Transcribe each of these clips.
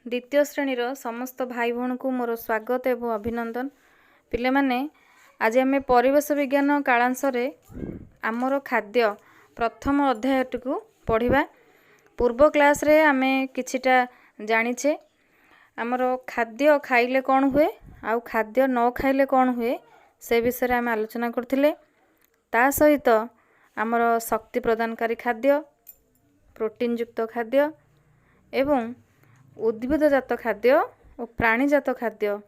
द्वितीय श्रेणी समस्त भाई भौणी को मोर स्वागत एवं अभिनंदन। पिले माने आज आम परिवेश विज्ञान कालांश आमर खाद्य प्रथम अध्याय को पढ़ा। पूर्व क्लास रे आम किछिटा जानिछे आमर खाद्य खाइले कौन हुए आउ खाद्य न खाइले कौन हुए से विषय आम आलोचना करथिले। ता सहित आमर शक्ति प्रदानकारी खाद्य, प्रोटीन युक्त खाद्य एवं उद्भिदजात खाद्य और प्राणीजात खाद्य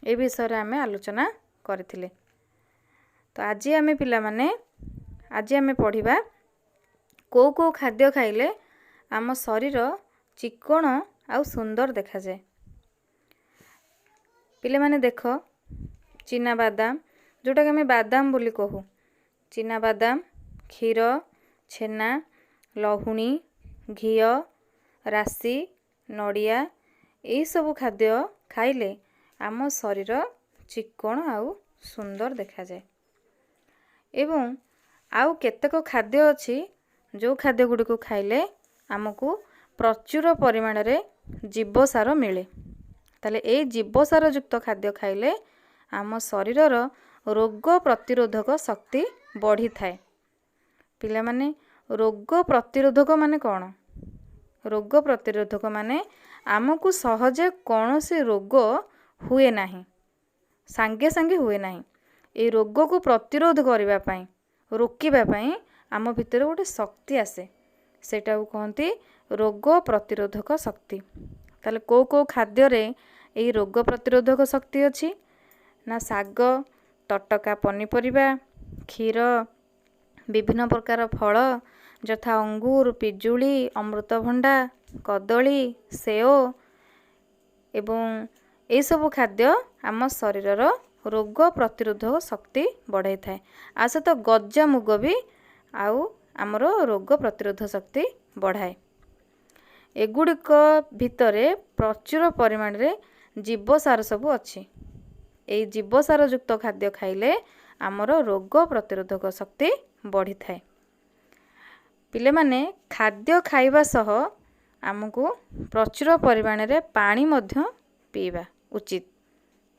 ए विषय आम आलोचना करथिले। तो आज आम पिला माने आज आम पढ़िबा को खाद्य खाइले आम शरीर चिक्कण आउ सुंदर देखा जाए। पिले माने देख चीना बादाम जोटा कि आम बादाम बोली कहू, चीना बादाम, क्षीर, छेना, लहुणी, घी, राशि, नड़िया यही सब खाद्य खाइले आम शरीर चिक्कण आउ सुंदर देखा जाए। एवं आउ केतेक खाद्य अछि जो खाद्य गुडी को खाइले आमको प्रचुर परिमाण रे जीवसार मिले। ताले ए जीवसार युक्त खाद्य खाइले आम शरीरर रोग प्रतिरोधक शक्ति बढ़ी थाए। पिला माने रोग प्रतिरोधक माने कौन? रोग प्रतिरोधक माने आमको सहजे कौन से रोग हुए नहीं, सांगे सांगे हुए नहीं। ए रोग को प्रतिरोध करने पाई रोकिबा पाई आम भितर गोटे शक्ति आसे, सेटा कहती रोग प्रतिरोधक शक्ति। ताले को खाद्य रे ए रोग प्रतिरोधक शक्ति अछि ना? शाग, तटका पनीपरिबा, क्षीर, विभिन्न प्रकार फल यथा अंगूर, पिजुली, अमृतभंडा, कदली, सेओ एवं ए सब खाद्य आम शरीरर रोग प्रतिरोधक शक्ति बढ़ाई थाए। आ सहित गजा मुग भी आउ आमर रोग प्रतिरोधक शक्ति बढ़ाए। एगुड़िक भितरे प्रचुर परिमाण रे जीवसार सब अच्छी। ए जीवसार युक्त खाद्य खाइले आमर रोग प्रतिरोधक शक्ति बढ़ी थाए। पिले माने खाद्य खाइबा सह आमको प्रचुर परिमाण रे पानी मध्य पीवा उचित।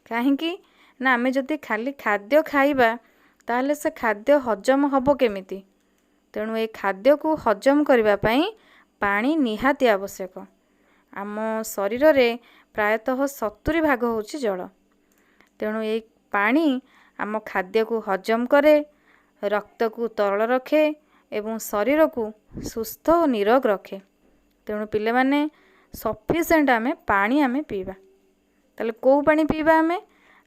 काहेकि ना आमे जदि खाली खाद्य खाइबा ताहले से खाद्य हजम हबो केमिति? तेणु ए खाद्य को हजम करबा पई पानी निहाती आवश्यक। आम शरीर रे प्रायतः 70 भाग होछि जल। तेणु ए पानी आम खाद्य को हजम करे, रक्त को तरल रखे एवं शरीर को सुस्थ और निरोग रखे। तेणु पिले माने सफिशिएंट आमे पानी आमे पीवा। ताले को पानी पीवा? आमे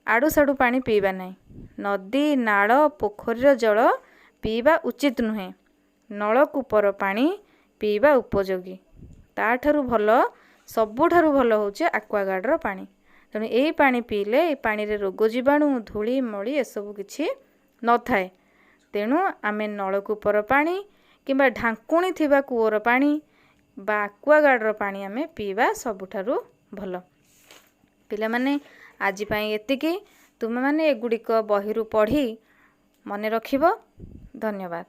आडू साडू पानी पीवा नहीं। नदी, नाल, पोखरीर जल पीवा उचित नुहे। नलकूपर पानी पीवा उपयोगी। ताठारु भल सबुठारु भल होचे एक्वागार्डर पानी। तेणु यही पानी पीले ए पानी रे रोग जीवाणु, धूली मली एसबू किछि न थाए। तेणु आमे नलकूपर पानी किंबा ढांकुणी थिबा कूअर पानी बा एक्वागार्डर पानी आमे पीवा सबुठारु भल। पिला माने आज पई एतिकी। तुमे माने एगुड़िक बहिरु पढ़ी मने रखिबो। धन्यवाद।